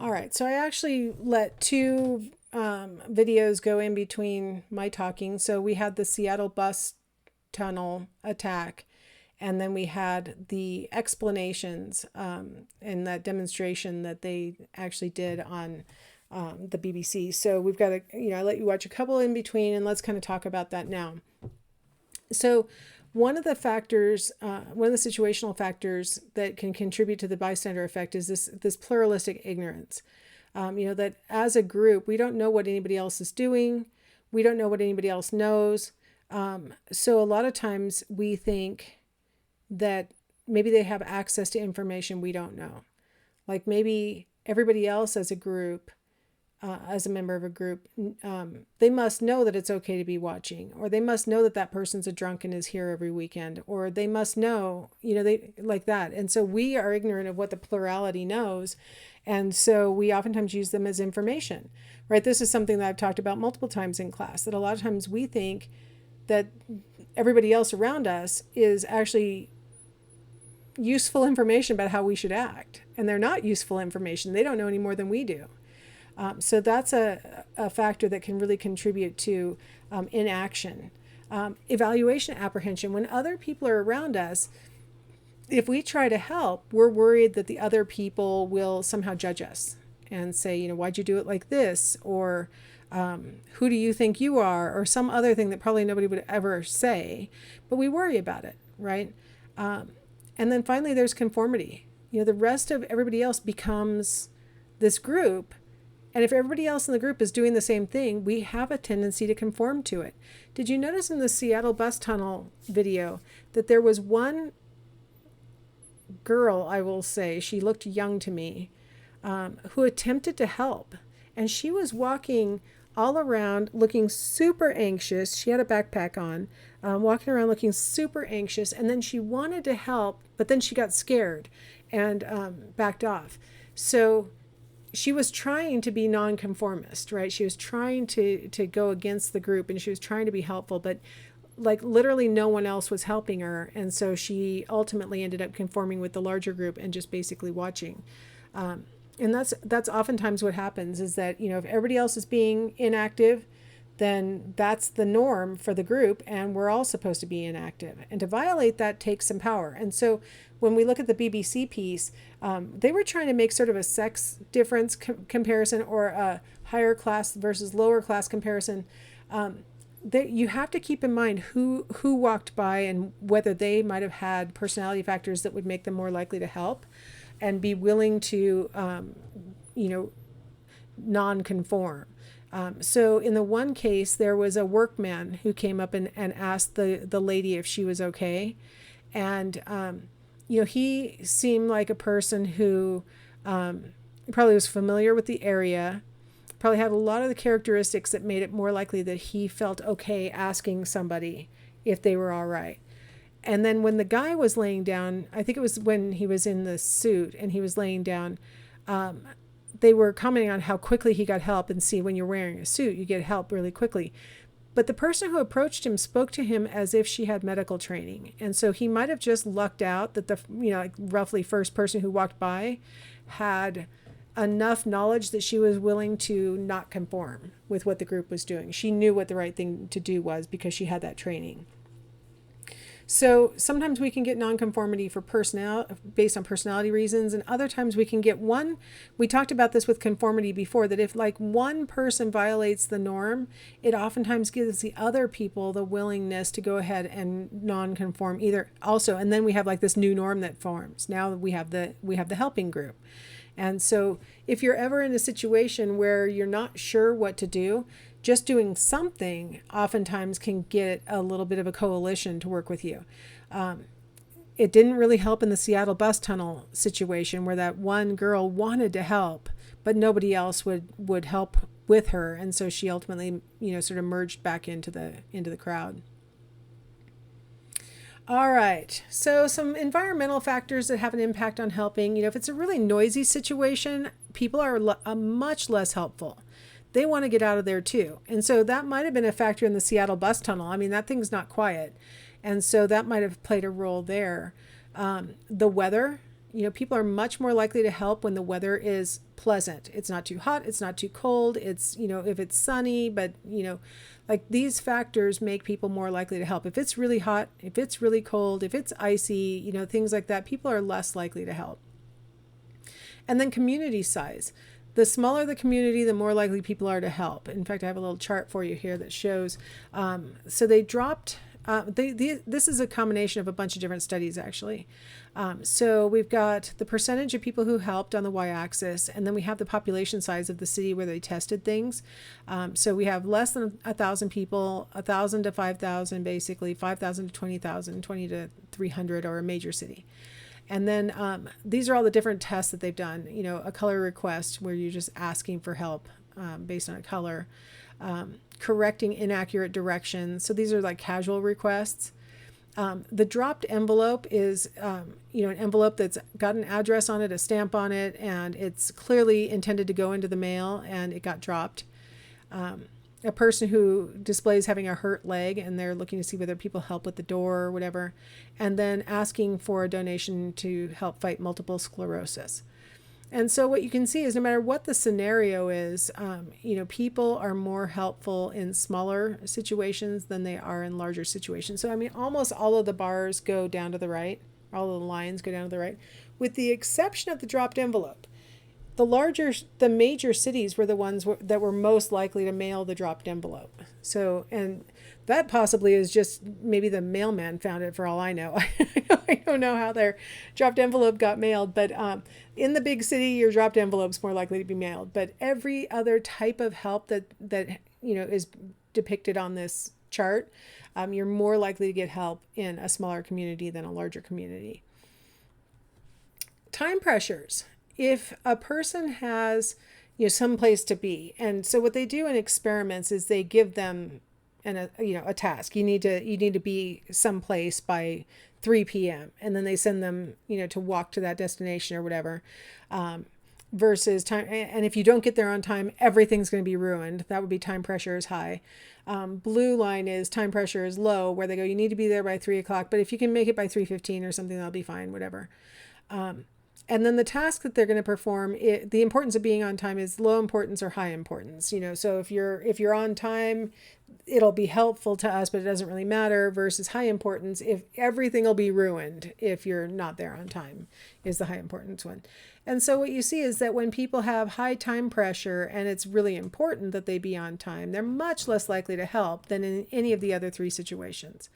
All right, so I actually let two videos go in between my talking. So we had the Seattle bus tunnel attack, and then we had the explanations in that demonstration that they actually did on the BBC. So we've got I let you watch a couple in between, and let's kind of talk about that now. So one of the factors, one of the situational factors that can contribute to the bystander effect is this pluralistic ignorance. That as a group, we don't know what anybody else is doing. We don't know what anybody else knows. So a lot of times we think that maybe they have access to information we don't know. Like maybe everybody else as a group, as a member of a group, they must know that it's okay to be watching, or they must know that that person's a drunk and is here every weekend, or they must know, they like that. And so we are ignorant of what the plurality knows. And so we oftentimes use them as information, right? This is something that I've talked about multiple times in class, that a lot of times we think that everybody else around us is actually useful information about how we should act. And they're not useful information. They don't know any more than we do. So that's a factor that can really contribute to inaction. Evaluation apprehension. When other people are around us, if we try to help, we're worried that the other people will somehow judge us and say, why'd you do it like this? Or who do you think you are? Or some other thing that probably nobody would ever say, but we worry about it, right? And then finally, there's conformity. The rest of everybody else becomes this group. And if everybody else in the group is doing the same thing, we have a tendency to conform to it. Did you notice in the Seattle bus tunnel video that there was one girl, I will say, she looked young to me, who attempted to help. And she was walking all around looking super anxious. She had a backpack on, walking around looking super anxious. And then she wanted to help, but then she got scared and backed off. So she was trying to be nonconformist, right? She was trying to go against the group, and she was trying to be helpful, but like literally no one else was helping her. And so she ultimately ended up conforming with the larger group and just basically watching. And that's oftentimes what happens, is that, if everybody else is being inactive, then that's the norm for the group, and we're all supposed to be inactive. And to violate that takes some power. And so when we look at the BBC piece, they were trying to make sort of a sex difference comparison, or a higher class versus lower class comparison. You have to keep in mind who walked by and whether they might have had personality factors that would make them more likely to help and be willing to, non-conform. So in the one case, there was a workman who came up and asked the lady if she was okay. And, he seemed like a person who probably was familiar with the area, probably had a lot of the characteristics that made it more likely that he felt okay asking somebody if they were all right. And then when the guy was laying down, I think it was when he was in the suit and he was laying down, they were commenting on how quickly he got help. And see, when you're wearing a suit, you get help really quickly. But the person who approached him spoke to him as if she had medical training. And so he might have just lucked out that the, roughly first person who walked by had enough knowledge that she was willing to not conform with what the group was doing. She knew what the right thing to do was because she had that training. So sometimes we can get nonconformity for based on personality reasons, and other times we can get one. We talked about this with conformity before, that if like one person violates the norm, it oftentimes gives the other people the willingness to go ahead and non-conform either also. And then we have like this new norm that forms. Now we have the helping group. And so if you're ever in a situation where you're not sure what to do, just doing something oftentimes can get a little bit of a coalition to work with you. It didn't really help in the Seattle bus tunnel situation, where that one girl wanted to help, but nobody else would help with her. And so she ultimately, sort of merged back into the crowd. All right. So some environmental factors that have an impact on helping. If it's a really noisy situation, people are much less helpful. They want to get out of there too. And so that might have been a factor in the Seattle bus tunnel. I mean, that thing's not quiet. And so that might have played a role there. The weather, People are much more likely to help when the weather is pleasant. It's not too hot, it's not too cold. It's, if it's sunny, but, like these factors make people more likely to help. If it's really hot, if it's really cold, if it's icy, things like that, people are less likely to help. And then community size. The smaller the community, the more likely people are to help. In fact, I have a little chart for you here that shows. So they dropped, this is a combination of a bunch of different studies, actually. So we've got the percentage of people who helped on the y-axis, and then we have the population size of the city where they tested things. So we have less than 1,000 people, 1,000 to 5,000, basically 5,000 to 20,000, 20 to 300, or a major city. And then these are all the different tests that they've done. A color request where you're just asking for help based on a color. Correcting inaccurate directions. So these are like casual requests. The dropped envelope is, an envelope that's got an address on it, a stamp on it, and it's clearly intended to go into the mail, and it got dropped. A person who displays having a hurt leg and they're looking to see whether people help with the door or whatever, and then asking for a donation to help fight multiple sclerosis. And so what you can see is no matter what the scenario is, people are more helpful in smaller situations than they are in larger situations. So, almost all of the bars go down to the right, all of the lines go down to the right, with the exception of the dropped envelope. The major cities were the ones that were most likely to mail the dropped envelope. So, and that possibly is just maybe the mailman found it, for all I know. I don't know how their dropped envelope got mailed, but in the big city, your dropped envelope's more likely to be mailed. But every other type of help that is depicted on this chart, you're more likely to get help in a smaller community than a larger community. Time pressures. If a person has, some place to be, and so what they do in experiments is they give them a task. You need to be someplace by 3 p.m. and then they send them, to walk to that destination or whatever. Versus time, and if you don't get there on time, everything's going to be ruined. That would be time pressure is high. Blue line is time pressure is low, where they go, you need to be there by 3 o'clock, but if you can make it by 3:15 or something, that'll be fine, whatever. And then the task that they're going to perform, the importance of being on time is low importance or high importance. So if you're on time, it'll be helpful to us, but it doesn't really matter. Versus high importance, if everything will be ruined if you're not there on time, is the high importance one. And so what you see is that when people have high time pressure and it's really important that they be on time, they're much less likely to help than in any of the other three situations,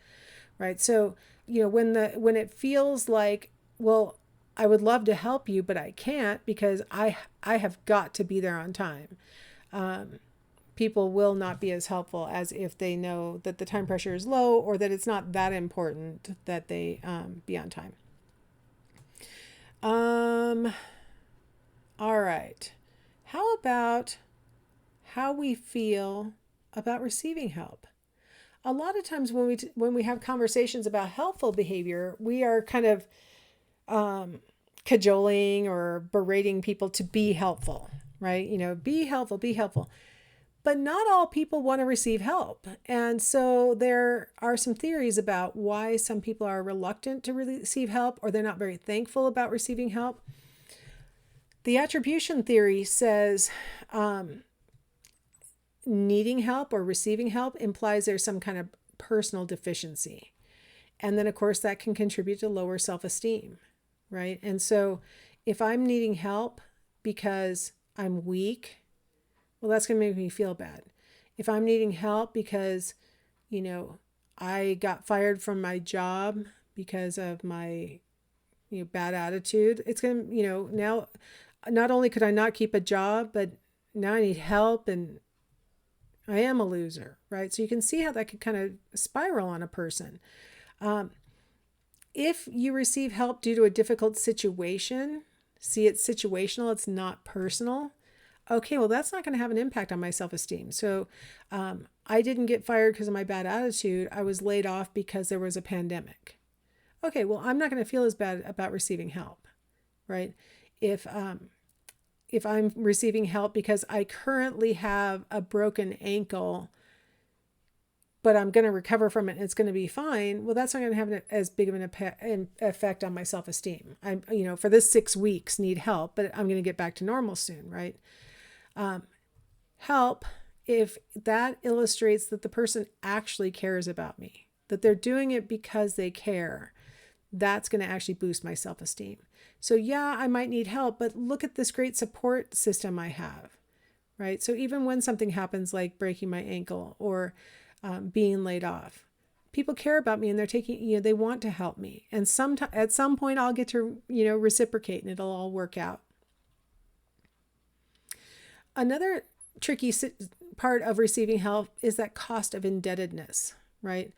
right? So when it feels like, well, I would love to help you, but I can't because I have got to be there on time. People will not be as helpful as if they know that the time pressure is low or that it's not that important that they be on time. All right. How about how we feel about receiving help? A lot of times when we have conversations about helpful behavior, we are kind of cajoling or berating people to be helpful, right? Be helpful. But not all people want to receive help. And so there are some theories about why some people are reluctant to receive help, or they're not very thankful about receiving help. The attribution theory says needing help or receiving help implies there's some kind of personal deficiency. And then, of course, that can contribute to lower self-esteem, right? And so if I'm needing help because I'm weak, well, that's going to make me feel bad. If I'm needing help because, I got fired from my job because of my, bad attitude, it's going to, now not only could I not keep a job, but now I need help and I am a loser, right? So you can see how that could kind of spiral on a person. If you receive help due to a difficult situation, see, it's situational, it's not personal. Okay, well, that's not going to have an impact on my self-esteem. So I didn't get fired because of my bad attitude. I was laid off because there was a pandemic. Okay, well, I'm not going to feel as bad about receiving help, right? If I'm receiving help because I currently have a broken ankle, but I'm going to recover from it and it's going to be fine. Well, that's not going to have as big of an effect on my self-esteem. I'm, for this 6 weeks need help, but I'm going to get back to normal soon, right? Help, if that illustrates that the person actually cares about me, that they're doing it because they care, that's going to actually boost my self-esteem. So yeah, I might need help, but look at this great support system I have, right? So even when something happens like breaking my ankle or being laid off, people care about me and they're taking, they want to help me. And at some point I'll get to, reciprocate and it'll all work out. Another tricky part of receiving help is that cost of indebtedness, right?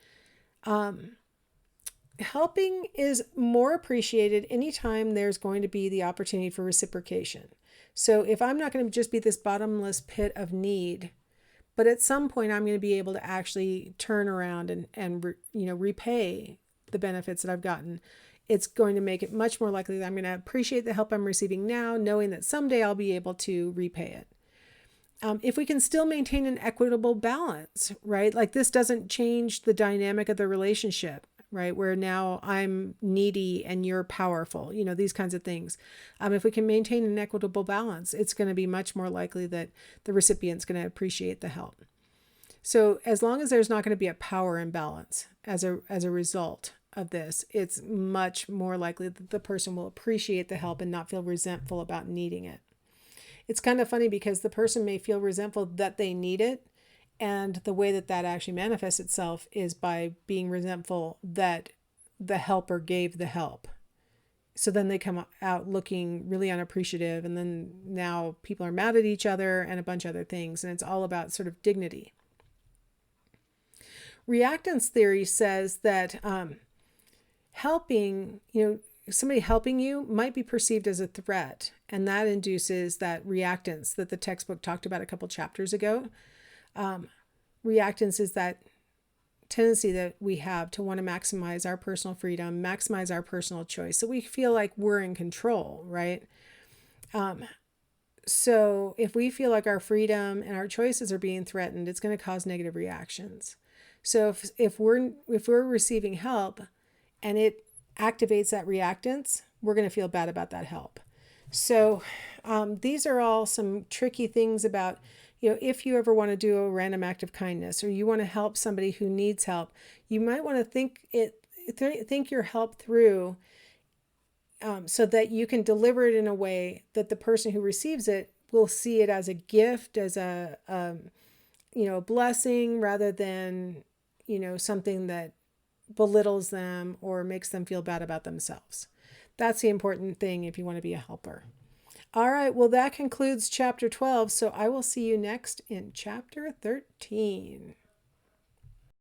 Helping is more appreciated anytime there's going to be the opportunity for reciprocation. So if I'm not going to just be this bottomless pit of need, but at some point I'm going to be able to actually turn around and repay the benefits that I've gotten, it's going to make it much more likely that I'm going to appreciate the help I'm receiving now, knowing that someday I'll be able to repay it. If we can still maintain an equitable balance, right? Like this doesn't change the dynamic of the relationship, right? Where now I'm needy and you're powerful, these kinds of things. If we can maintain an equitable balance, it's going to be much more likely that the recipient's going to appreciate the help. So as long as there's not going to be a power imbalance as a result of this, it's much more likely that the person will appreciate the help and not feel resentful about needing it. It's kind of funny because the person may feel resentful that they need it, and the way that actually manifests itself is by being resentful that the helper gave the help. So then they come out looking really unappreciative, and then now people are mad at each other and a bunch of other things, and it's all about sort of dignity. Reactance theory says that helping, somebody helping you might be perceived as a threat, and that induces that reactance that the textbook talked about a couple chapters ago. Reactance is that tendency that we have to want to maximize our personal freedom, maximize our personal choice. So we feel like we're in control, right? So if we feel like our freedom and our choices are being threatened, it's going to cause negative reactions. So if we're receiving help and it activates that reactance, we're going to feel bad about that help. So these are all some tricky things about, if you ever want to do a random act of kindness or you want to help somebody who needs help, you might want to think your help through so that you can deliver it in a way that the person who receives it will see it as a gift, as a blessing, rather than, something that belittles them or makes them feel bad about themselves. That's the important thing if you want to be a helper. All right, well, that concludes chapter 12. So I will see you next in chapter 13.